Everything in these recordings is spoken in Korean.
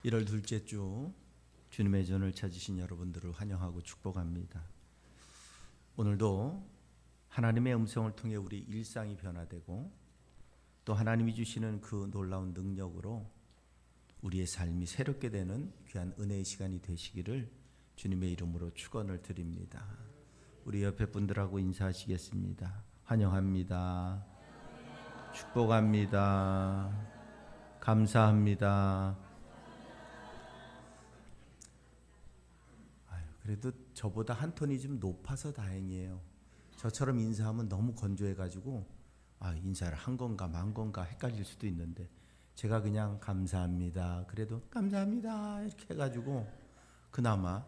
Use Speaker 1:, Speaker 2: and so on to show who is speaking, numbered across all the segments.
Speaker 1: 1월 둘째 주 주님의 전을 찾으신 여러분들을 환영하고 축복합니다. 오늘도 하나님의 음성을 통해 우리 일상이 변화되고 또 하나님이 주시는 그 놀라운 능력으로 우리의 삶이 새롭게 되는 귀한 은혜의 시간이 되시기를 주님의 이름으로 축원을 드립니다. 우리 옆에 분들하고 인사하시겠습니다. 환영합니다. 축복합니다. 감사합니다. 그래도 저보다 한 톤이 좀 높아서 다행이에요. 저처럼 인사하면 너무 건조해가지고 인사를 한 건가 만 건가 헷갈릴 수도 있는데 제가 그냥 감사합니다. 그래도 감사합니다 이렇게 해가지고 그나마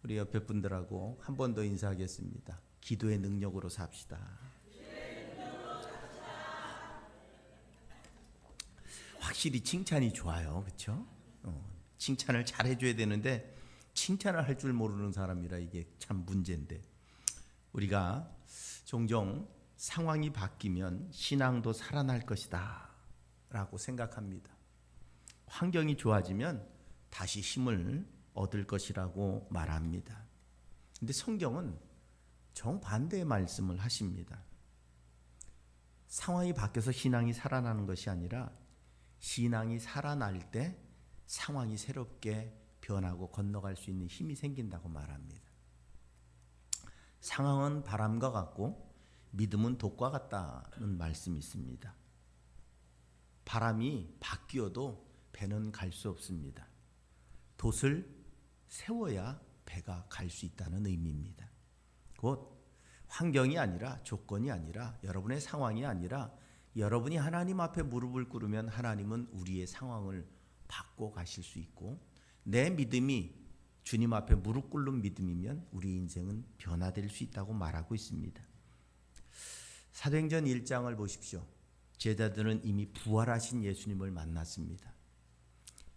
Speaker 1: 우리 옆에 분들하고 한 번 더 인사하겠습니다. 기도의 능력으로 삽시다. 확실히 칭찬이 좋아요. 그렇죠? 칭찬을 잘 해줘야 되는데 칭찬을 할 줄 모르는 사람이라 이게 참 문제인데, 우리가 종종 상황이 바뀌면 신앙도 살아날 것이다 라고 생각합니다. 환경이 좋아지면 다시 힘을 얻을 것이라고 말합니다. 근데 성경은 정반대의 말씀을 하십니다. 상황이 바뀌어서 신앙이 살아나는 것이 아니라 신앙이 살아날 때 상황이 새롭게 변하고 건너갈 수 있는 힘이 생긴다고 말합니다. 상황은 바람과 같고 믿음은 돛과 같다는 말씀이 있습니다. 바람이 바뀌어도 배는 갈 수 없습니다. 돛을 세워야 배가 갈 수 있다는 의미입니다. 곧 환경이 아니라 조건이 아니라 여러분의 상황이 아니라 여러분이 하나님 앞에 무릎을 꿇으면 하나님은 우리의 상황을 바꿔 가실 수 있고, 내 믿음이 주님 앞에 무릎 꿇는 믿음이면 우리 인생은 변화될 수 있다고 말하고 있습니다. 사도행전 1장을 보십시오. 제자들은 이미 부활하신 예수님을 만났습니다.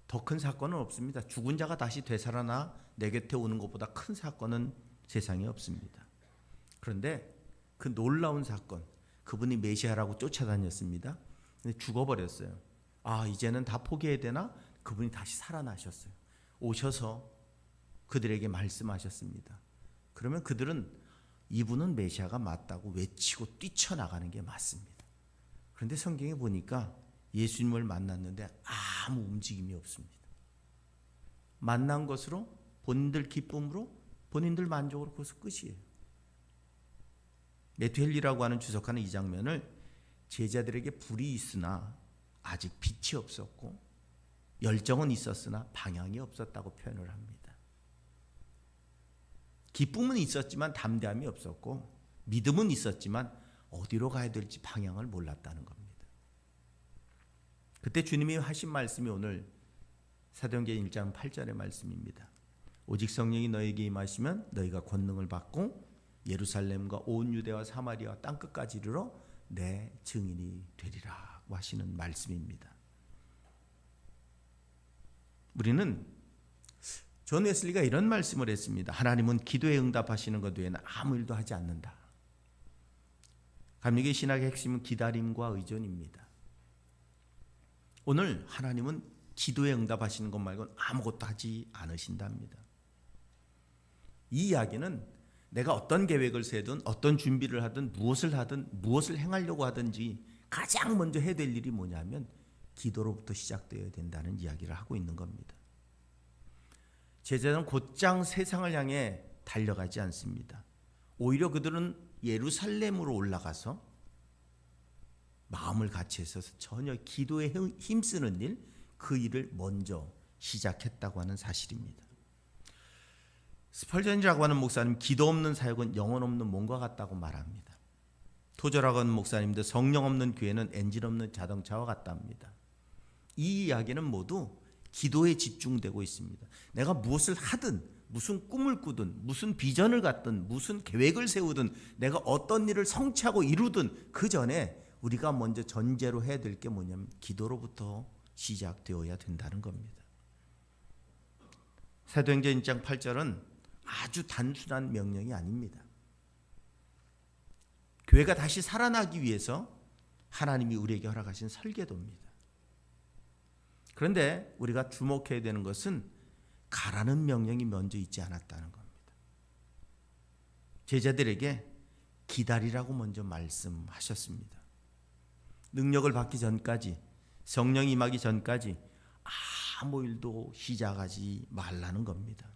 Speaker 1: 더 큰 사건은 없습니다. 죽은 자가 다시 되살아나 내 곁에 오는 것보다 큰 사건은 세상에 없습니다. 그런데 그 놀라운 사건, 그분이 메시아라고 쫓아다녔습니다. 근데 죽어버렸어요. 이제는 다 포기해야 되나? 그분이 다시 살아나셨어요. 오셔서 그들에게 말씀하셨습니다. 그러면 그들은 이분은 메시아가 맞다고 외치고 뛰쳐나가는 게 맞습니다. 그런데 성경에 보니까 예수님을 만났는데 아무 움직임이 없습니다. 만난 것으로 본인들 기쁨으로 본인들 만족으로 그것은 끝이에요. 메투헬리라고 하는 주석하는 이 장면을 제자들에게 불이 있으나 아직 빛이 없었고 열정은 있었으나 방향이 없었다고 표현을 합니다. 기쁨은 있었지만 담대함이 없었고 믿음은 있었지만 어디로 가야 될지 방향을 몰랐다는 겁니다. 그때 주님이 하신 말씀이 오늘 사도행전 1장 8절의 말씀입니다. 오직 성령이 너에게 임하시면 너희가 권능을 받고 예루살렘과 온 유대와 사마리아 땅끝까지 이르러 내 증인이 되리라고 하시는 말씀입니다. 우리는 존 웨슬리가 이런 말씀을 했습니다. 하나님은 기도에 응답하시는 것 외에는 아무 일도 하지 않는다. 감리교의 신학의 핵심은 기다림과 의존입니다. 오늘 하나님은 기도에 응답하시는 것 말고는 아무것도 하지 않으신답니다. 이 이야기는 내가 어떤 계획을 세든 어떤 준비를 하든 무엇을 행하려고 하든지 가장 먼저 해야 될 일이 뭐냐면 기도로부터 시작되어야 된다는 이야기를 하고 있는 겁니다. 제자들은 곧장 세상을 향해 달려가지 않습니다. 오히려 그들은 예루살렘으로 올라가서 마음을 같이 해서 전혀 기도에 힘쓰는 일, 그 일을 먼저 시작했다고 하는 사실입니다. 스펄전이라고 하는 목사님, 기도 없는 사역은 영혼 없는 몸과 같다고 말합니다. 토저라고 하는 목사님도 성령 없는 교회는 엔진 없는 자동차와 같답니다. 이 이야기는 모두 기도에 집중되고 있습니다. 내가 무엇을 하든, 무슨 꿈을 꾸든, 무슨 비전을 갖든, 무슨 계획을 세우든, 내가 어떤 일을 성취하고 이루든 그 전에 우리가 먼저 전제로 해야 될 게 뭐냐면 기도로부터 시작되어야 된다는 겁니다. 사도행전 1장 8절은 아주 단순한 명령이 아닙니다. 교회가 다시 살아나기 위해서 하나님이 우리에게 허락하신 설계도입니다. 그런데 우리가 주목해야 되는 것은 가라는 명령이 먼저 있지 않았다는 겁니다. 제자들에게 기다리라고 먼저 말씀하셨습니다. 능력을 받기 전까지, 성령이 임하기 전까지 아무 일도 시작하지 말라는 겁니다.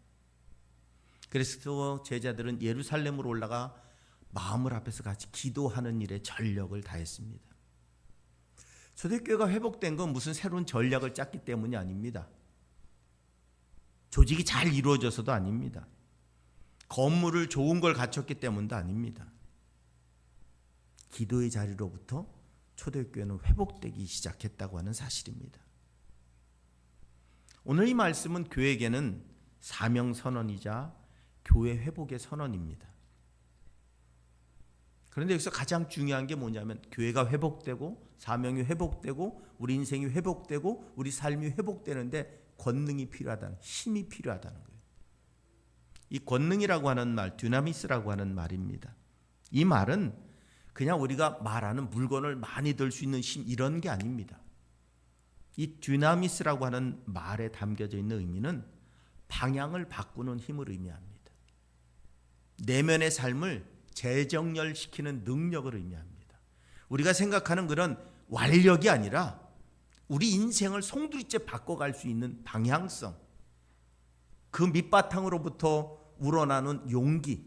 Speaker 1: 그래서 제자들은 예루살렘으로 올라가 마음을 앞에서 같이 기도하는 일에 전력을 다했습니다. 초대교회가 회복된 건 무슨 새로운 전략을 짰기 때문이 아닙니다. 조직이 잘 이루어져서도 아닙니다. 건물을 좋은 걸 갖췄기 때문도 아닙니다. 기도의 자리로부터 초대교회는 회복되기 시작했다고 하는 사실입니다. 오늘 이 말씀은 교회에게는 사명 선언이자 교회 회복의 선언입니다. 그런데 여기서 가장 중요한 게 뭐냐면 교회가 회복되고 사명이 회복되고 우리 인생이 회복되고 우리 삶이 회복되는데 권능이 필요하다는, 힘이 필요하다는 거예요. 이 권능이라고 하는 말, 듀나미스라고 하는 말입니다. 이 말은 그냥 우리가 말하는 물건을 많이 들 수 있는 힘 이런 게 아닙니다. 이 듀나미스라고 하는 말에 담겨져 있는 의미는 방향을 바꾸는 힘을 의미합니다. 내면의 삶을 재정렬시키는 능력을 의미합니다. 우리가 생각하는 그런 완력이 아니라 우리 인생을 송두리째 바꿔갈 수 있는 방향성, 그 밑바탕으로부터 우러나는 용기,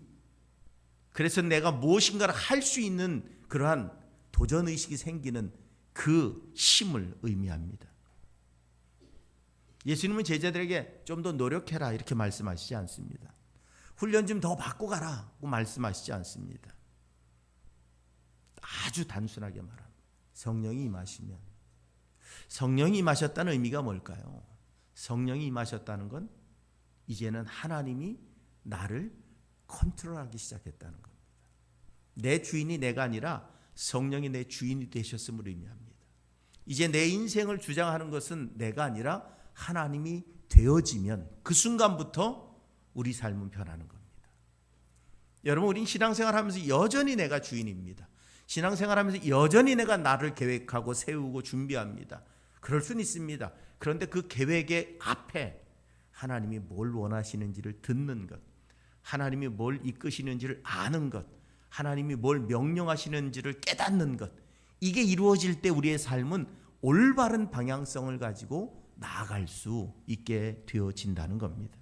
Speaker 1: 그래서 내가 무엇인가를 할 수 있는 그러한 도전의식이 생기는 그 힘을 의미합니다. 예수님은 제자들에게 좀 더 노력해라 이렇게 말씀하시지 않습니다. 훈련 좀 더 받고 가라고 말씀하시지 않습니다. 아주 단순하게 말합니다. 성령이 임하시면, 성령이 임하셨다는 의미가 뭘까요? 성령이 임하셨다는 건 이제는 하나님이 나를 컨트롤하기 시작했다는 겁니다. 내 주인이 내가 아니라 성령이 내 주인이 되셨음을 의미합니다. 이제 내 인생을 주장하는 것은 내가 아니라 하나님이 되어지면 그 순간부터 우리 삶은 변하는 겁니다. 여러분, 우린 신앙생활하면서 여전히 내가 주인입니다. 신앙생활하면서 여전히 내가 나를 계획하고 세우고 준비합니다. 그럴 수는 있습니다. 그런데 그 계획의 앞에 하나님이 뭘 원하시는지를 듣는 것, 하나님이 뭘 이끄시는지를 아는 것, 하나님이 뭘 명령하시는지를 깨닫는 것, 이게 이루어질 때 우리의 삶은 올바른 방향성을 가지고 나아갈 수 있게 되어진다는 겁니다.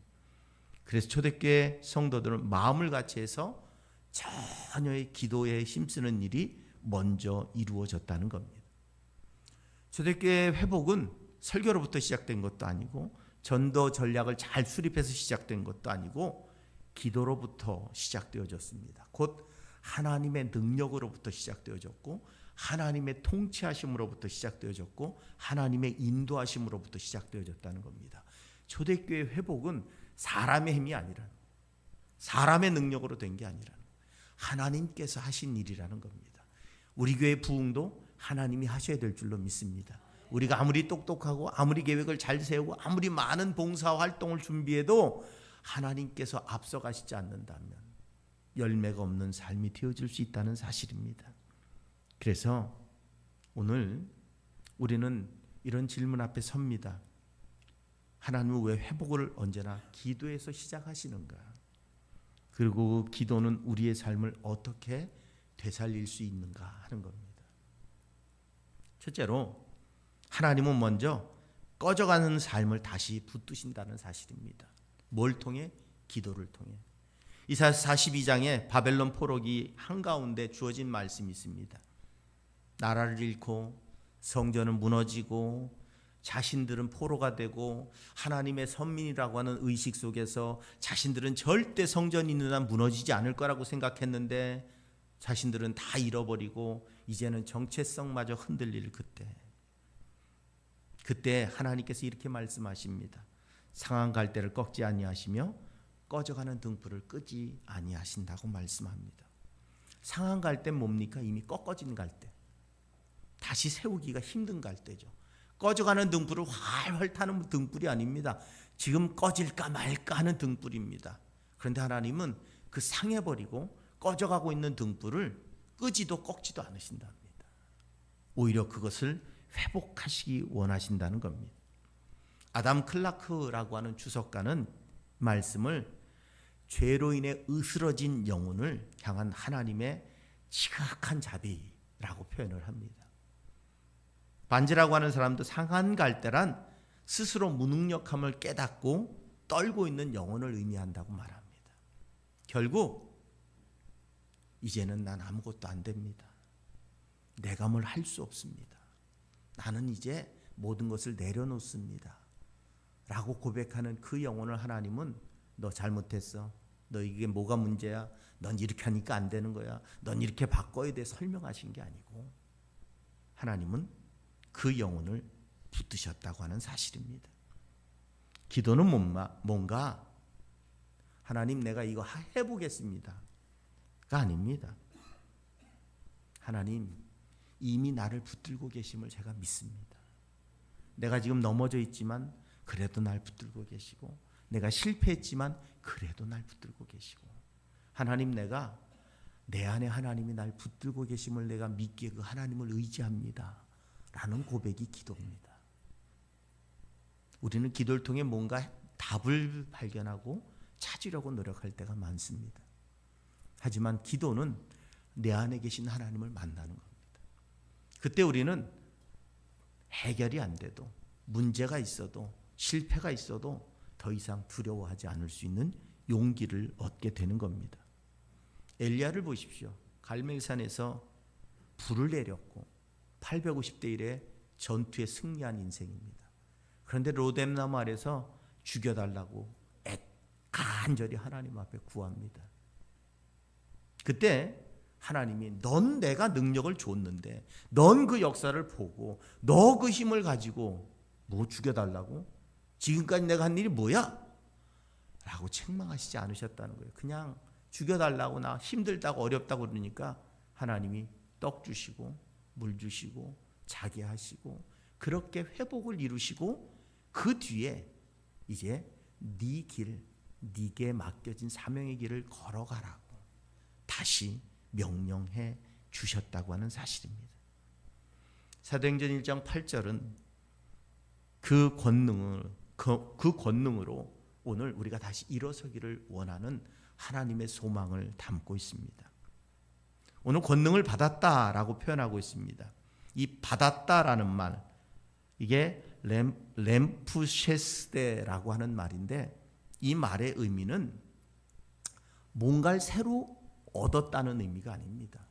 Speaker 1: 그래서 초대교회 성도들은 마음을 같이 해서 전혀의 기도에 힘쓰는 일이 먼저 이루어졌다는 겁니다. 초대교회 회복은 설교로부터 시작된 것도 아니고 전도 전략을 잘 수립해서 시작된 것도 아니고 기도로부터 시작되어졌습니다. 곧 하나님의 능력으로부터 시작되어졌고 하나님의 통치하심으로부터 시작되어졌고 하나님의 인도하심으로부터 시작되어졌다는 겁니다. 초대교회 회복은 사람의 힘이 아니라 사람의 능력으로 된 게 아니라 하나님께서 하신 일이라는 겁니다. 우리 교회 부흥도 하나님이 하셔야 될 줄로 믿습니다. 우리가 아무리 똑똑하고 아무리 계획을 잘 세우고 아무리 많은 봉사 활동을 준비해도 하나님께서 앞서가시지 않는다면 열매가 없는 삶이 되어질 수 있다는 사실입니다. 그래서 오늘 우리는 이런 질문 앞에 섭니다. 하나님은 왜 회복을 언제나 기도에서 시작하시는가? 그리고 그 기도는 우리의 삶을 어떻게 되살릴 수 있는가 하는 겁니다. 첫째로 하나님은 먼저 꺼져가는 삶을 다시 붙드신다는 사실입니다. 뭘 통해? 기도를 통해. 이사야서 42장에 바벨론 포로기 한가운데 주어진 말씀이 있습니다. 나라를 잃고 성전은 무너지고 자신들은 포로가 되고 하나님의 선민이라고 하는 의식 속에서 자신들은 절대 성전이 있는 한 무너지지 않을 거라고 생각했는데 자신들은 다 잃어버리고 이제는 정체성마저 흔들릴 그때 하나님께서 이렇게 말씀하십니다. 상한 갈대를 꺾지 아니하시며 꺼져가는 등불을 끄지 아니하신다고 말씀합니다. 상한 갈대는 뭡니까? 이미 꺾어진 갈대. 다시 세우기가 힘든 갈대죠. 꺼져가는 등불을 활활 타는 등불이 아닙니다. 지금 꺼질까 말까 하는 등불입니다. 그런데 하나님은 그 상해버리고 꺼져가고 있는 등불을 끄지도 꺾지도 않으신답니다. 오히려 그것을 회복하시기 원하신다는 겁니다. 아담 클라크라고 하는 주석가는 말씀을 죄로 인해 으스러진 영혼을 향한 하나님의 지극한 자비라고 표현을 합니다. 반지라고 하는 사람도 상한 갈대란 스스로 무능력함을 깨닫고 떨고 있는 영혼을 의미한다고 말합니다. 결국 이제는 난 아무것도 안 됩니다. 내가 뭘 할 수 없습니다. 나는 이제 모든 것을 내려놓습니다. 라고 고백하는 그 영혼을 하나님은 너 잘못했어. 너 이게 뭐가 문제야? 넌 이렇게 하니까 안 되는 거야. 넌 이렇게 바꿔야 돼. 설명하신 게 아니고 하나님은 그 영혼을 붙드셨다고 하는 사실입니다. 기도는 뭔가 하나님 내가 이거 해보겠습니다. 가 아닙니다. 하나님 이미 나를 붙들고 계심을 제가 믿습니다. 내가 지금 넘어져 있지만 그래도 날 붙들고 계시고 내가 실패했지만 그래도 날 붙들고 계시고 하나님 내가 내 안에 하나님이 날 붙들고 계심을 내가 믿기에 그 하나님을 의지합니다. 라는 고백이 기도입니다. 우리는 기도를 통해 뭔가 답을 발견하고 찾으려고 노력할 때가 많습니다. 하지만 기도는 내 안에 계신 하나님을 만나는 겁니다. 그때 우리는 해결이 안 돼도 문제가 있어도 실패가 있어도 더 이상 두려워하지 않을 수 있는 용기를 얻게 되는 겁니다. 엘리야를 보십시오. 갈멜산에서 불을 내렸고 850대 1의 전투에 승리한 인생입니다. 그런데 로뎀나무 아래서 죽여달라고 간절히 하나님 앞에 구합니다. 그때 하나님이 넌 내가 능력을 줬는데 넌 그 역사를 보고 너 그 힘을 가지고 뭐 죽여달라고? 지금까지 내가 한 일이 뭐야? 라고 책망하시지 않으셨다는 거예요. 그냥 죽여달라고 나 힘들다고 어렵다고 그러니까 하나님이 떡 주시고 물 주시고 자게 하시고 그렇게 회복을 이루시고 그 뒤에 이제 네 길, 네게 맡겨진 사명의 길을 걸어가라고 다시 명령해 주셨다고 하는 사실입니다. 사도행전 1장 8절은 그 권능으로 오늘 우리가 다시 일어서기를 원하는 하나님의 소망을 담고 있습니다. 오늘 권능을 받았다라고 표현하고 있습니다. 이 받았다라는 말, 이게 렘푸셰스데라고 하는 말인데 이 말의 의미는 뭔가를 새로 얻었다는 의미가 아닙니다.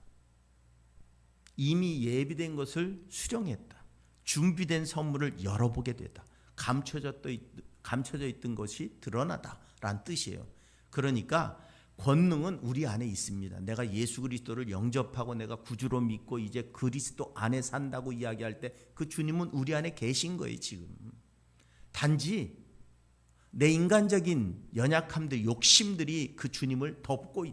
Speaker 1: 이미 예비된 것을 수령했다. 준비된 선물을 열어보게 되다. 감춰져 있던 것이 드러나다라는 뜻이에요. 그러니까 권능은 우리 안에 있습니다. 내가 예수 그리스도를 영접하고 내가 구주로 믿고 이제 그리스도 안에 산다고 이야기할 때 그 주님은 우리 안에 계신 거예요. 지금 단지 내 인간적인 연약함들, 욕심들이 그 주님을 덮고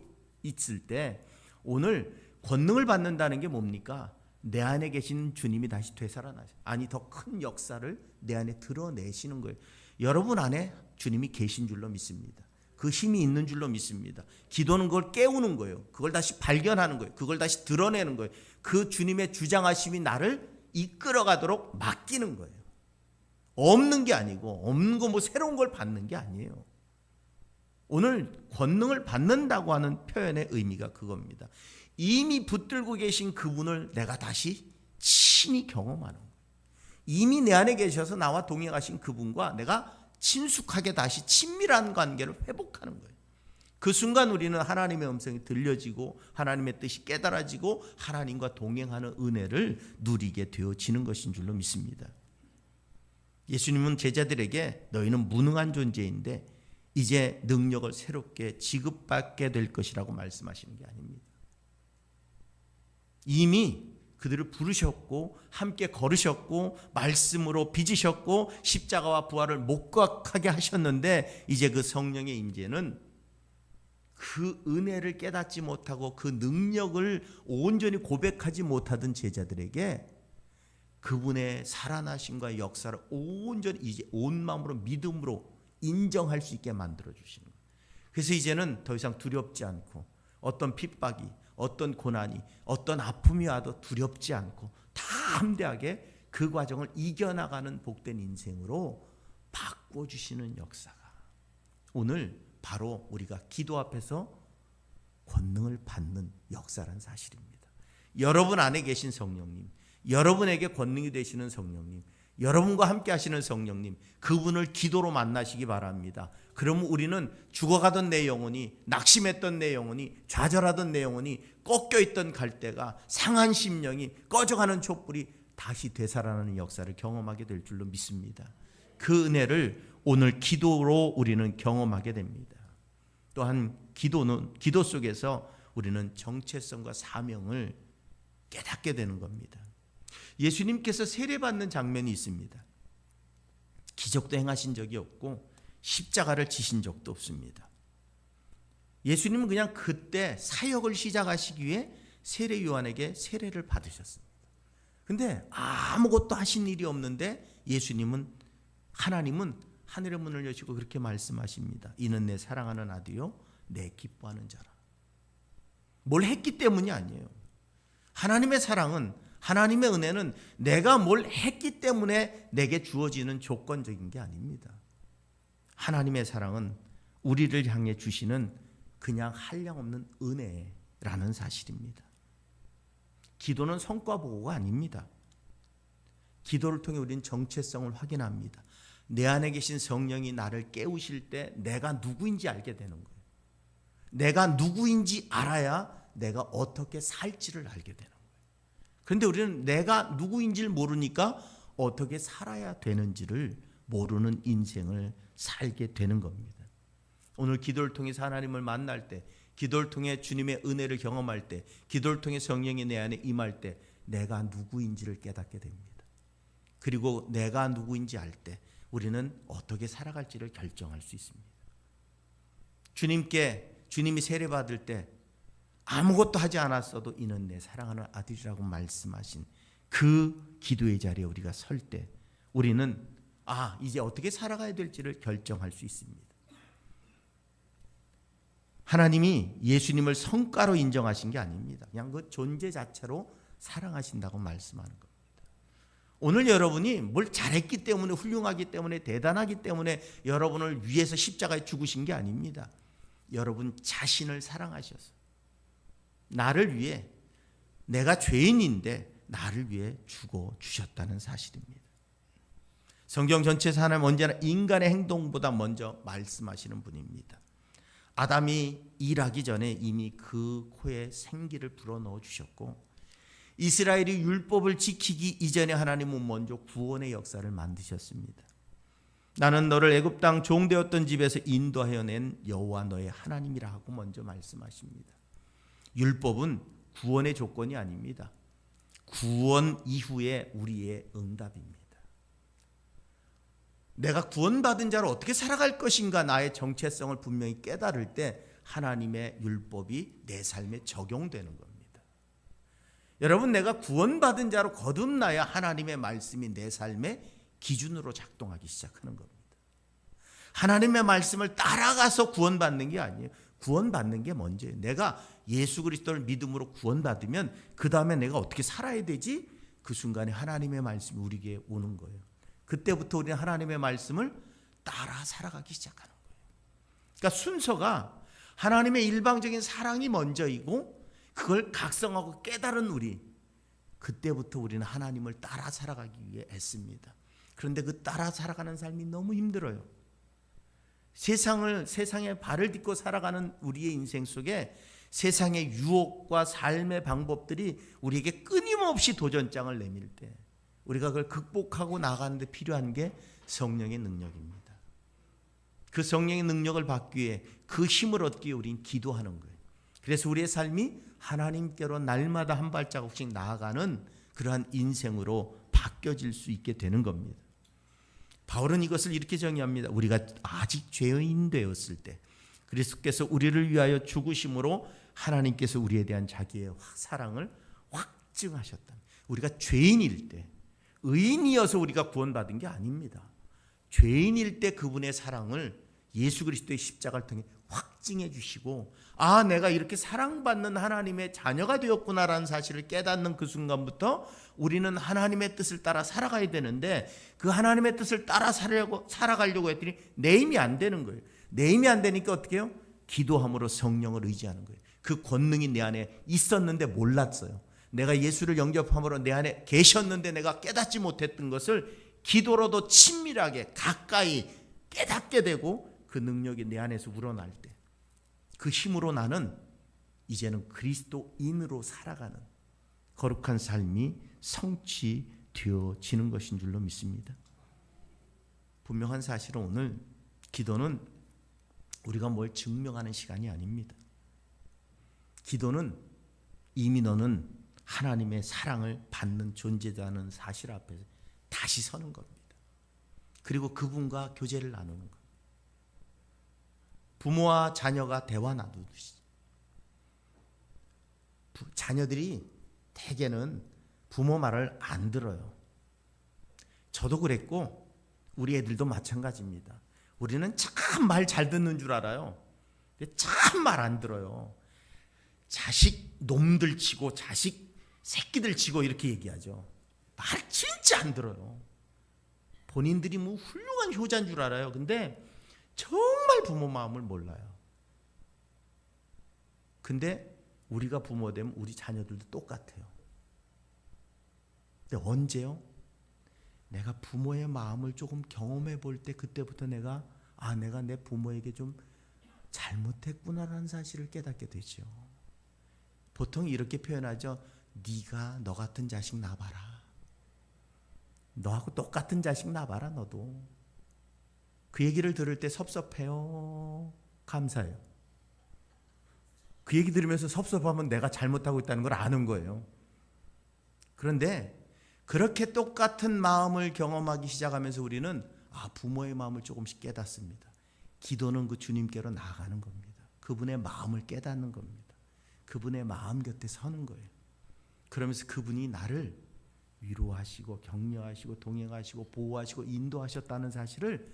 Speaker 1: 있을 때 오늘 권능을 받는다는 게 뭡니까? 내 안에 계신 주님이 다시 되살아나시, 아니 더 큰 역사를 내 안에 드러내시는 거예요. 여러분 안에 주님이 계신 줄로 믿습니다. 그 힘이 있는 줄로 믿습니다. 기도는 그걸 깨우는 거예요. 그걸 다시 발견하는 거예요. 그걸 다시 드러내는 거예요. 그 주님의 주장하심이 나를 이끌어가도록 맡기는 거예요. 없는 게 아니고 없는 거 뭐 새로운 걸 받는 게 아니에요. 오늘 권능을 받는다고 하는 표현의 의미가 그겁니다. 이미 붙들고 계신 그분을 내가 다시 친히 경험하는 거예요. 이미 내 안에 계셔서 나와 동행하신 그분과 내가 친숙하게 다시 친밀한 관계를 회복하는 거예요. 그 순간 우리는 하나님의 음성이 들려지고 하나님의 뜻이 깨달아지고 하나님과 동행하는 은혜를 누리게 되어지는 것인 줄로 믿습니다. 예수님은 제자들에게 너희는 무능한 존재인데 이제 능력을 새롭게 지급받게 될 것이라고 말씀하시는 게 아닙니다. 이미 그들을 부르셨고 함께 걸으셨고 말씀으로 빚으셨고 십자가와 부활을 목각하게 하셨는데 이제 그 성령의 임재는 그 은혜를 깨닫지 못하고 그 능력을 온전히 고백하지 못하던 제자들에게 그분의 살아나심과 역사를 온전히 이제 온 마음으로 믿음으로 인정할 수 있게 만들어 주시는 거예요. 그래서 이제는 더 이상 두렵지 않고 어떤 핍박이, 어떤 고난이, 어떤 아픔이 와도 두렵지 않고 다 담대하게 그 과정을 이겨나가는 복된 인생으로 바꿔주시는 역사가 오늘 바로 우리가 기도 앞에서 권능을 받는 역사란 사실입니다. 여러분 안에 계신 성령님, 여러분에게 권능이 되시는 성령님, 여러분과 함께 하시는 성령님, 그분을 기도로 만나시기 바랍니다. 그러면 우리는 죽어가던 내 영혼이, 낙심했던 내 영혼이, 좌절하던 내 영혼이, 꺾여있던 갈대가, 상한 심령이, 꺼져가는 촛불이 다시 되살아나는 역사를 경험하게 될 줄로 믿습니다. 그 은혜를 오늘 기도로 우리는 경험하게 됩니다. 또한 기도 속에서 우리는 정체성과 사명을 깨닫게 되는 겁니다. 예수님께서 세례받는 장면이 있습니다. 기적도 행하신 적이 없고 십자가를 지신 적도 없습니다. 예수님은 그냥 그때 사역을 시작하시기 위해 세례 요한에게 세례를 받으셨습니다. 근데 아무것도 하신 일이 없는데 하나님은 하늘의 문을 여시고 그렇게 말씀하십니다. 이는 내 사랑하는 아들이요 내 기뻐하는 자라. 뭘 했기 때문이 아니에요. 하나님의 사랑은, 하나님의 은혜는 내가 뭘 했기 때문에 내게 주어지는 조건적인 게 아닙니다. 하나님의 사랑은 우리를 향해 주시는 그냥 한량없는 은혜라는 사실입니다. 기도는 성과 보고가 아닙니다. 기도를 통해 우리는 정체성을 확인합니다. 내 안에 계신 성령이 나를 깨우실 때 내가 누구인지 알게 되는 거예요. 내가 누구인지 알아야 내가 어떻게 살지를 알게 되는 거예요. 그런데 우리는 내가 누구인지를 모르니까 어떻게 살아야 되는지를 모르는 인생을 살게 되는 겁니다. 오늘 기도를 통해서 하나님을 만날 때, 기도를 통해 주님의 은혜를 경험할 때, 기도를 통해 성령이 내 안에 임할 때 내가 누구인지를 깨닫게 됩니다. 그리고 내가 누구인지 알 때 우리는 어떻게 살아갈지를 결정할 수 있습니다. 주님이 세례받을 때 아무것도 하지 않았어도 이는 내 사랑하는 아들이라고 말씀하신 그 기도의 자리에 우리가 설 때 우리는 이제 어떻게 살아가야 될지를 결정할 수 있습니다. 하나님이 예수님을 성과로 인정하신 게 아닙니다. 그냥 그 존재 자체로 사랑하신다고 말씀하는 겁니다. 오늘 여러분이 뭘 잘했기 때문에, 훌륭하기 때문에, 대단하기 때문에 여러분을 위해서 십자가에 죽으신 게 아닙니다. 여러분 자신을 사랑하셔서 나를 위해, 내가 죄인인데 나를 위해 죽어 주셨다는 사실입니다. 성경 전체에서 하나님 언제나 인간의 행동보다 먼저 말씀하시는 분입니다. 아담이 일하기 전에 이미 그 코에 생기를 불어넣어 주셨고, 이스라엘이 율법을 지키기 이전에 하나님은 먼저 구원의 역사를 만드셨습니다. 나는 너를 애굽 땅 종되었던 집에서 인도하여 낸 여호와 너의 하나님이라 하고 먼저 말씀하십니다. 율법은 구원의 조건이 아닙니다. 구원 이후에 우리의 응답입니다. 내가 구원받은 자로 어떻게 살아갈 것인가, 나의 정체성을 분명히 깨달을 때 하나님의 율법이 내 삶에 적용되는 겁니다. 여러분, 내가 구원받은 자로 거듭나야 하나님의 말씀이 내 삶의 기준으로 작동하기 시작하는 겁니다. 하나님의 말씀을 따라가서 구원받는 게 아니에요. 구원받는 게 먼저예요. 내가 예수 그리스도를 믿음으로 구원받으면 그 다음에 내가 어떻게 살아야 되지? 그 순간에 하나님의 말씀이 우리에게 오는 거예요. 그때부터 우리는 하나님의 말씀을 따라 살아가기 시작하는 거예요. 그러니까 순서가 하나님의 일방적인 사랑이 먼저이고, 그걸 각성하고 깨달은 우리, 그때부터 우리는 하나님을 따라 살아가기 위해 애씁니다. 그런데 그 따라 살아가는 삶이 너무 힘들어요. 세상에 발을 딛고 살아가는 우리의 인생 속에 세상의 유혹과 삶의 방법들이 우리에게 끊임없이 도전장을 내밀 때 우리가 그걸 극복하고 나가는데 필요한 게 성령의 능력입니다. 그 성령의 능력을 받기 위해, 그 힘을 얻기 위해 우리는 기도하는 거예요. 그래서 우리의 삶이 하나님께로 날마다 한 발자국씩 나아가는 그러한 인생으로 바뀌어질 수 있게 되는 겁니다. 바울은 이것을 이렇게 정의합니다. 우리가 아직 죄인 되었을 때 그리스도께서 우리를 위하여 죽으심으로 하나님께서 우리에 대한 자기의 사랑을 확증하셨다. 우리가 죄인일 때, 의인이어서 우리가 구원받은 게 아닙니다. 죄인일 때 그분의 사랑을 예수 그리스도의 십자가를 통해 확증해 주시고, 아, 내가 이렇게 사랑받는 하나님의 자녀가 되었구나라는 사실을 깨닫는 그 순간부터 우리는 하나님의 뜻을 따라 살아가야 되는데, 그 하나님의 뜻을 따라 살아가려고 했더니 내 힘이 안 되는 거예요. 내 힘이 안 되니까 어떻게 해요? 기도함으로 성령을 의지하는 거예요. 그 권능이 내 안에 있었는데 몰랐어요. 내가 예수를 영접함으로 내 안에 계셨는데 내가 깨닫지 못했던 것을 기도로도 친밀하게 가까이 깨닫게 되고, 그 능력이 내 안에서 우러날 때 그 힘으로 나는 이제는 그리스도인으로 살아가는 거룩한 삶이 성취되어지는 것인 줄로 믿습니다. 분명한 사실은 오늘 기도는 우리가 뭘 증명하는 시간이 아닙니다. 기도는 이미 너는 하나님의 사랑을 받는 존재다는 사실 앞에서 다시 서는 겁니다. 그리고 그분과 교제를 나누는 겁니다. 부모와 자녀가 대화 나누듯이 자녀들이 대개는 부모 말을 안 들어요. 저도 그랬고 우리 애들도 마찬가지입니다. 우리는 참 말 잘 듣는 줄 알아요. 근데 참 말 안 들어요. 자식 놈들 치고 자식 새끼들 치고 이렇게 얘기하죠. 말 진짜 안 들어요. 본인들이 뭐 훌륭한 효자인 줄 알아요. 근데 정말 부모 마음을 몰라요. 근데 우리가 부모 되면 우리 자녀들도 똑같아요. 근데 언제요? 내가 부모의 마음을 조금 경험해 볼 때, 그때부터 내가 내 부모에게 좀 잘못했구나라는 사실을 깨닫게 되죠. 보통 이렇게 표현하죠. 네가 너 같은 자식 낳아봐라. 너하고 똑같은 자식 낳아봐라. 너도. 그 얘기를 들을 때 섭섭해요? 감사해요? 그 얘기 들으면서 섭섭하면 내가 잘못하고 있다는 걸 아는 거예요. 그런데 그렇게 똑같은 마음을 경험하기 시작하면서 우리는 부모의 마음을 조금씩 깨닫습니다. 기도는 그 주님께로 나아가는 겁니다. 그분의 마음을 깨닫는 겁니다. 그분의 마음 곁에 서는 거예요. 그러면서 그분이 나를 위로하시고 격려하시고 동행하시고 보호하시고 인도하셨다는 사실을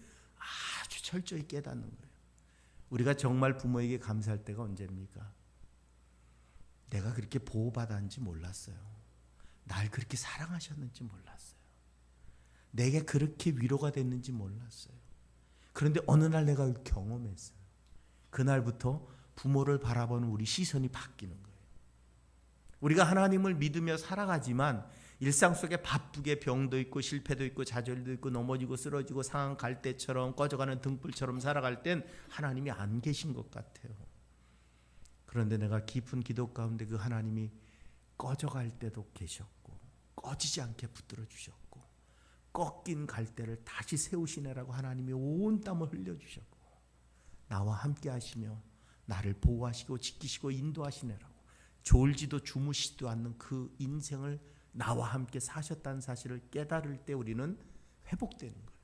Speaker 1: 아주 철저히 깨닫는 거예요. 우리가 정말 부모에게 감사할 때가 언제입니까? 내가 그렇게 보호받았는지 몰랐어요. 날 그렇게 사랑하셨는지 몰랐어요. 내게 그렇게 위로가 됐는지 몰랐어요. 그런데 어느 날 내가 경험했어요. 그날부터 부모를 바라보는 우리 시선이 바뀌는 거예요. 우리가 하나님을 믿으며 살아가지만 일상 속에 바쁘게 병도 있고 실패도 있고 좌절도 있고 넘어지고 쓰러지고 상한 갈대처럼 꺼져가는 등불처럼 살아갈 땐 하나님이 안 계신 것 같아요. 그런데 내가 깊은 기도 가운데 그 하나님이 꺼져갈 때도 계셨고 꺼지지 않게 붙들어 주셨고 꺾인 갈대를 다시 세우시느라고 하나님이 온 땀을 흘려주셨고 나와 함께 하시며 나를 보호하시고 지키시고 인도하시느라고 졸지도 주무시지도 않는 그 인생을 나와 함께 사셨다는 사실을 깨달을 때 우리는 회복되는 거예요.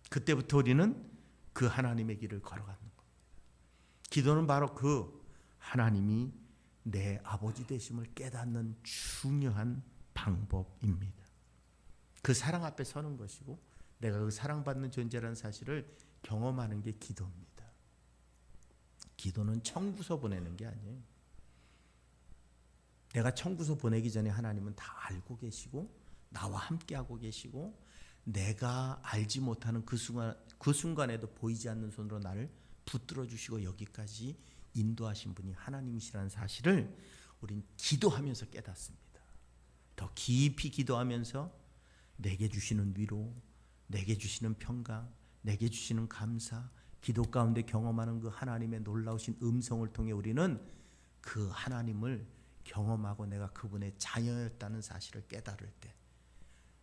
Speaker 1: 그때부터 우리는 그 하나님의 길을 걸어가는 겁니다. 기도는 바로 그 하나님이 내 아버지 되심을 깨닫는 중요한 방법입니다. 그 사랑 앞에 서는 것이고 내가 그 사랑받는 존재라는 사실을 경험하는 게 기도입니다. 기도는 청구서 보내는 게 아니에요. 내가 청구서 보내기 전에 하나님은 다 알고 계시고 나와 함께하고 계시고 내가 알지 못하는 그 순간에도 보이지 않는 손으로 나를 붙들어 주시고 여기까지 인도하신 분이 하나님이시라는 사실을 우린 기도하면서 깨닫습니다. 더 깊이 기도하면서 내게 주시는 위로, 내게 주시는 평강, 내게 주시는 감사, 기도 가운데 경험하는 그 하나님의 놀라우신 음성을 통해 우리는 그 하나님을 경험하고 내가 그분의 자녀였다는 사실을 깨달을 때,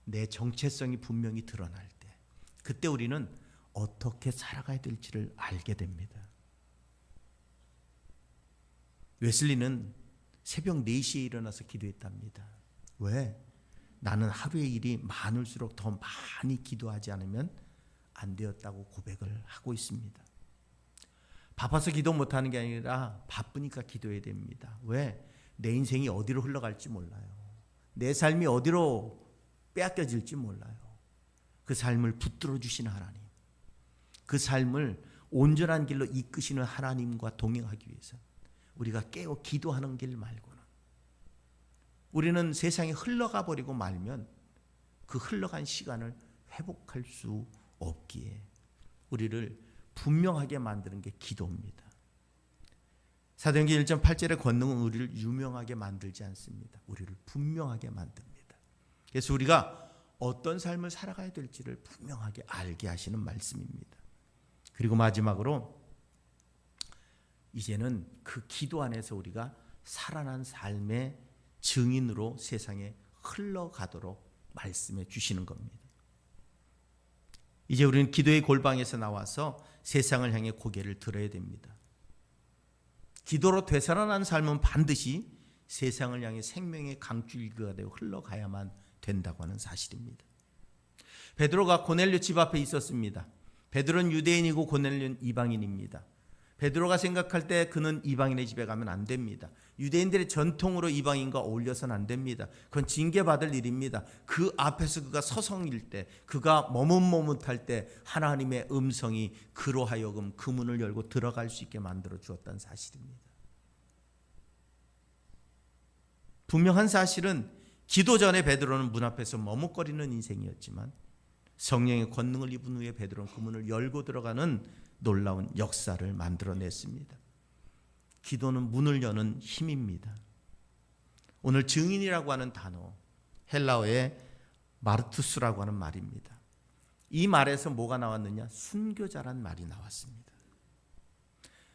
Speaker 1: 내 정체성이 분명히 드러날 때, 그때 우리는 어떻게 살아가야 될지를 알게 됩니다. 웨슬리는 새벽 4시에 일어나서 기도했답니다. 왜? 나는 하루의 일이 많을수록 더 많이 기도하지 않으면 안 되었다고 고백을 하고 있습니다. 바빠서 기도 못하는 게 아니라 바쁘니까 기도해야 됩니다. 왜? 내 인생이 어디로 흘러갈지 몰라요. 내 삶이 어디로 빼앗겨질지 몰라요. 그 삶을 붙들어 주시는 하나님, 그 삶을 온전한 길로 이끄시는 하나님과 동행하기 위해서 우리가 깨어 기도하는 길 말고는 우리는 세상에 흘러가 버리고 말면 그 흘러간 시간을 회복할 수 없기에 우리를 분명하게 만드는 게 기도입니다. 사도행전 1장 8절의 권능은 우리를 유명하게 만들지 않습니다. 우리를 분명하게 만듭니다. 그래서 우리가 어떤 삶을 살아가야 될지를 분명하게 알게 하시는 말씀입니다. 그리고 마지막으로 이제는 그 기도 안에서 우리가 살아난 삶의 증인으로 세상에 흘러가도록 말씀해 주시는 겁니다. 이제 우리는 기도의 골방에서 나와서 세상을 향해 고개를 들어야 됩니다. 기도로 되살아난 삶은 반드시 세상을 향해 생명의 강줄기가 되어 흘러가야만 된다고 하는 사실입니다. 베드로가 고넬료 집 앞에 있었습니다. 베드로는 유대인이고 고넬료는 이방인입니다. 베드로가 생각할 때 그는 이방인의 집에 가면 안 됩니다. 유대인들의 전통으로 이방인과 어울려서는 안 됩니다. 그건 징계받을 일입니다. 그 앞에서 그가 서성일 때, 그가 머뭇머뭇할 때 하나님의 음성이 그로 하여금 그 문을 열고 들어갈 수 있게 만들어 주었다는 사실입니다. 분명한 사실은 기도 전에 베드로는 문 앞에서 머뭇거리는 인생이었지만 성령의 권능을 입은 후에 베드로는 그 문을 열고 들어가는 놀라운 역사를 만들어냈습니다. 기도는 문을 여는 힘입니다. 오늘 증인이라고 하는 단어, 헬라어의 마르투스라고 하는 말입니다. 이 말에서 뭐가 나왔느냐? 순교자란 말이 나왔습니다.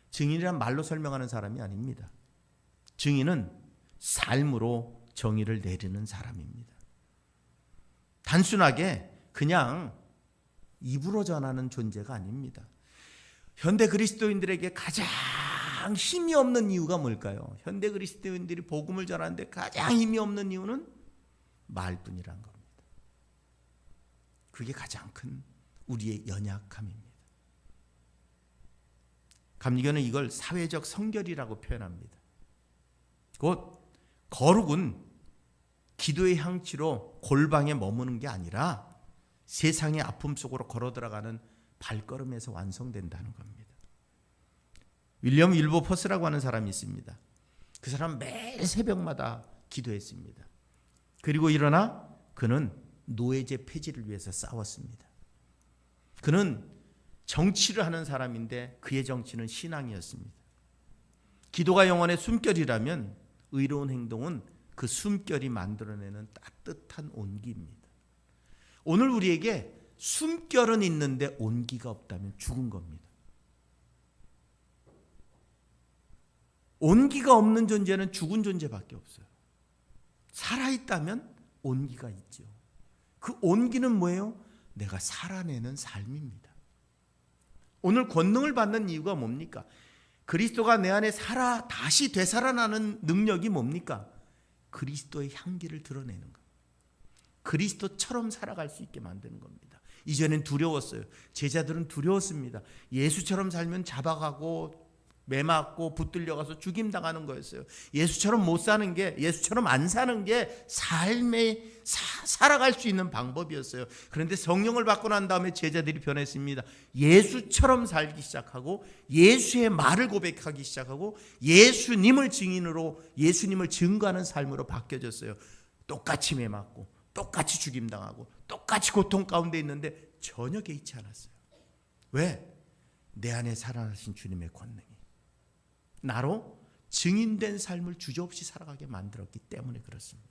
Speaker 1: 증인이란 말로 설명하는 사람이 아닙니다. 증인은 삶으로 정의를 내리는 사람입니다. 단순하게 그냥 입으로 전하는 존재가 아닙니다. 현대 그리스도인들에게 가장 힘이 없는 이유가 뭘까요? 현대 그리스도인들이 복음을 전하는데 가장 힘이 없는 이유는 말뿐이란 겁니다. 그게 가장 큰 우리의 연약함입니다. 감리교는 이걸 사회적 성결이라고 표현합니다. 곧 거룩은 기도의 향취로 골방에 머무는 게 아니라 세상의 아픔 속으로 걸어 들어가는 발걸음에서 완성된다는 겁니다. 윌리엄 윌버퍼스라고 하는 사람이 있습니다. 그 사람 매일 새벽마다 기도했습니다. 그리고 일어나 그는 노예제 폐지를 위해서 싸웠습니다. 그는 정치를 하는 사람인데 그의 정치는 신앙이었습니다. 기도가 영혼의 숨결이라면 의로운 행동은 그 숨결이 만들어내는 따뜻한 온기입니다. 오늘 우리에게 숨결은 있는데 온기가 없다면 죽은 겁니다. 온기가 없는 존재는 죽은 존재밖에 없어요. 살아있다면 온기가 있죠. 그 온기는 뭐예요? 내가 살아내는 삶입니다. 오늘 권능을 받는 이유가 뭡니까? 그리스도가 내 안에 다시 되살아나는 능력이 뭡니까? 그리스도의 향기를 드러내는 겁니다. 그리스도처럼 살아갈 수 있게 만드는 겁니다. 이전엔 두려웠어요. 제자들은 두려웠습니다. 예수처럼 살면 잡아가고 매맞고 붙들려가서 죽임당하는 거였어요. 예수처럼 못 사는 게, 예수처럼 안 사는 게 삶에 살아갈 수 있는 방법이었어요. 그런데 성령을 받고 난 다음에 제자들이 변했습니다. 예수처럼 살기 시작하고 예수의 말을 고백하기 시작하고 예수님을 증인으로, 예수님을 증거하는 삶으로 바뀌어졌어요. 똑같이 매맞고 똑같이 죽임당하고 똑같이 고통 가운데 있는데 전혀 개의치 않았어요. 왜? 내 안에 살아나신 주님의 권능이 나로 증인된 삶을 주저없이 살아가게 만들었기 때문에 그렇습니다.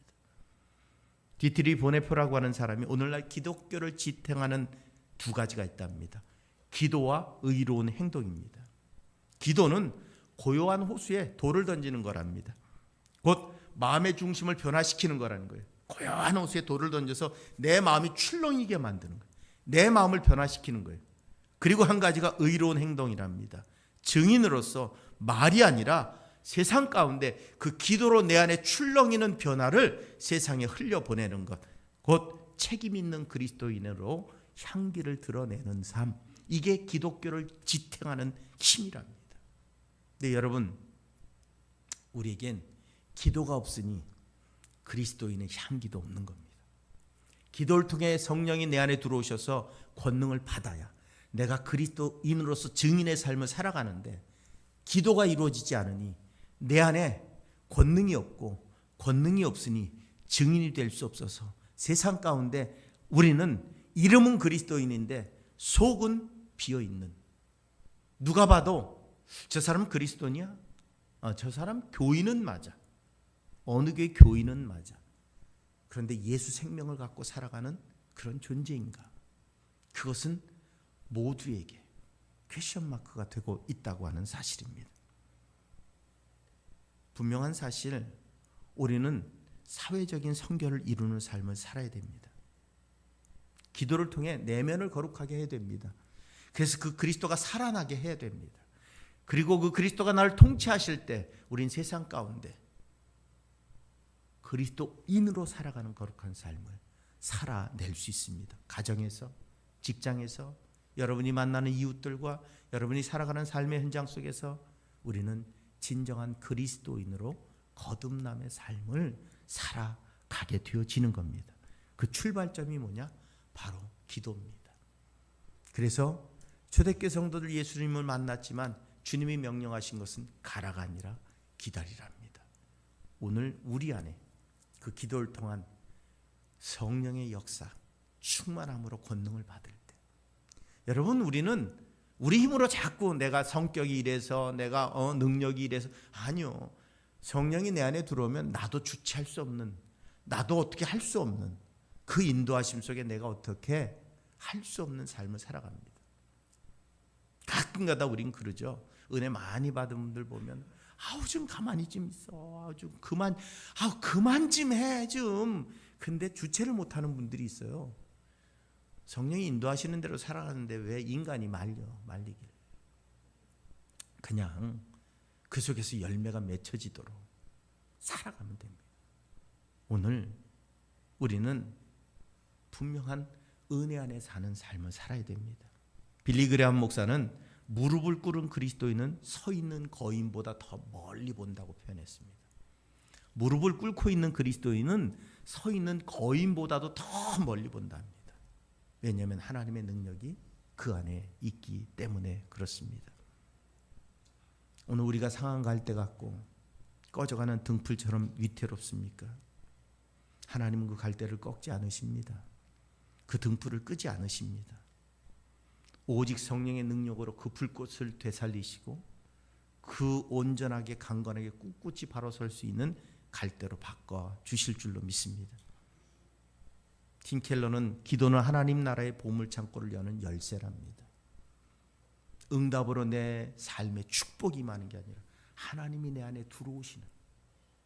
Speaker 1: 디트리 보네포라고 하는 사람이 오늘날 기독교를 지탱하는 두 가지가 있답니다. 기도와 의로운 행동입니다. 기도는 고요한 호수에 돌을 던지는 거랍니다. 곧 마음의 중심을 변화시키는 거라는 거예요. 고요한 호수에 돌을 던져서 내 마음이 출렁이게 만드는 거예요. 내 마음을 변화시키는 거예요. 그리고 한 가지가 의로운 행동이랍니다. 증인으로서 말이 아니라 세상 가운데 그 기도로 내 안에 출렁이는 변화를 세상에 흘려보내는 것, 곧 책임 있는 그리스도인으로 향기를 드러내는 삶, 이게 기독교를 지탱하는 힘이랍니다. 네, 여러분, 우리에겐 기도가 없으니 그리스도인의 향기도 없는 겁니다. 기도를 통해 성령이 내 안에 들어오셔서 권능을 받아야 내가 그리스도인으로서 증인의 삶을 살아가는데 기도가 이루어지지 않으니 내 안에 권능이 없고 권능이 없으니 증인이 될 수 없어서 세상 가운데 우리는 이름은 그리스도인인데 속은 비어있는, 누가 봐도 저 사람 그리스도냐? 저 사람 교인은 맞아. 어느 교회 교인은 맞아. 그런데 예수 생명을 갖고 살아가는 그런 존재인가? 그것은 모두에게 퀘션 마크가 되고 있다고 하는 사실입니다. 분명한 사실, 우리는 사회적인 성결을 이루는 삶을 살아야 됩니다. 기도를 통해 내면을 거룩하게 해야 됩니다. 그래서 그 그리스도가 살아나게 해야 됩니다. 그리고 그 그리스도가 나를 통치하실 때 우린 세상 가운데 그리스도인으로 살아가는 거룩한 삶을 살아낼 수 있습니다. 가정에서, 직장에서, 여러분이 만나는 이웃들과 여러분이 살아가는 삶의 현장 속에서 우리는 진정한 그리스도인으로 거듭남의 삶을 살아가게 되어지는 겁니다. 그 출발점이 뭐냐? 바로 기도입니다. 그래서 초대교회 성도들 예수님을 만났지만 주님이 명령하신 것은 가라가 아니라 기다리랍니다. 오늘 우리 안에 그 기도를 통한 성령의 역사, 충만함으로 권능을 받을 때, 여러분, 우리는 우리 힘으로 자꾸 내가 성격이 이래서, 내가 능력이 이래서, 아니요. 성령이 내 안에 들어오면 나도 주체할 수 없는, 나도 어떻게 할 수 없는 그 인도하심 속에 내가 어떻게 할 수 없는 삶을 살아갑니다. 가끔가다 우린 그러죠. 은혜 많이 받은 분들 보면 좀 가만히 좀 있어, 좀 그만 좀 해 좀. 근데 주체를 못하는 분들이 있어요. 성령이 인도하시는 대로 살아가는데 왜 인간이 말리길. 그냥 그 속에서 열매가 맺혀지도록 살아가면 됩니다. 오늘 우리는 분명한 은혜 안에 사는 삶을 살아야 됩니다. 빌리 그레함 목사는 무릎을 꿇은 그리스도인은 서 있는 거인보다 더 멀리 본다고 표현했습니다. 무릎을 꿇고 있는 그리스도인은 서 있는 거인보다도 더 멀리 본답니다. 왜냐하면 하나님의 능력이 그 안에 있기 때문에 그렇습니다. 오늘 우리가 상한 갈대 같고 꺼져가는 등불처럼 위태롭습니까? 하나님은 그 갈대를 꺾지 않으십니다. 그 등불을 끄지 않으십니다. 오직 성령의 능력으로 그 불꽃을 되살리시고 그 온전하게 강건하게 꿋꿋이 바로 설 수 있는 갈대로 바꿔 주실 줄로 믿습니다. 팀 켈러는 기도는 하나님 나라의 보물창고를 여는 열쇠랍니다. 응답으로 내 삶에 축복이 많은 게 아니라 하나님이 내 안에 들어오시는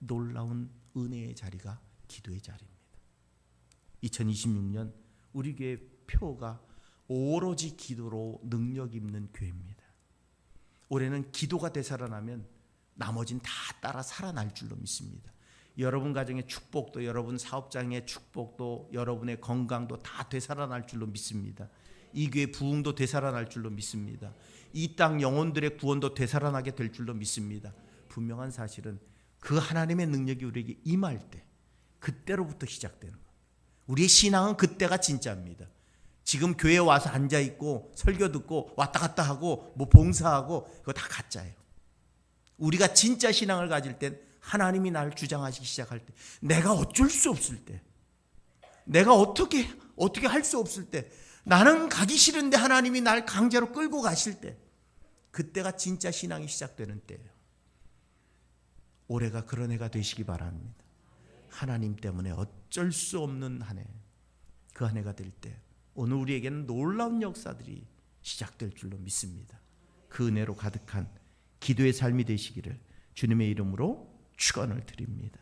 Speaker 1: 놀라운 은혜의 자리가 기도의 자리입니다. 2026년 우리 교회 표가 오로지 기도로 능력 있는 교회입니다. 올해는 기도가 되살아나면 나머진 다 따라 살아날 줄로 믿습니다. 여러분 가정의 축복도, 여러분 사업장의 축복도, 여러분의 건강도 다 되살아날 줄로 믿습니다. 이 교회 부흥도 되살아날 줄로 믿습니다. 이 땅 영혼들의 구원도 되살아나게 될 줄로 믿습니다. 분명한 사실은 그 하나님의 능력이 우리에게 임할 때 그때로부터 시작되는 것. 우리의 신앙은 그때가 진짜입니다. 지금 교회에 와서 앉아있고 설교 듣고 왔다 갔다 하고 뭐 봉사하고 그거 다 가짜예요. 우리가 진짜 신앙을 가질 땐 하나님이 나를 주장하시기 시작할 때, 내가 어쩔 수 없을 때, 내가 어떻게 할 수 없을 때, 나는 가기 싫은데 하나님이 날 강제로 끌고 가실 때, 그때가 진짜 신앙이 시작되는 때예요. 올해가 그런 해가 되시기 바랍니다. 하나님 때문에 어쩔 수 없는 한 해, 그 한 해가 될 때 오늘 우리에게는 놀라운 역사들이 시작될 줄로 믿습니다. 그 은혜로 가득한 기도의 삶이 되시기를 주님의 이름으로 축원을 드립니다.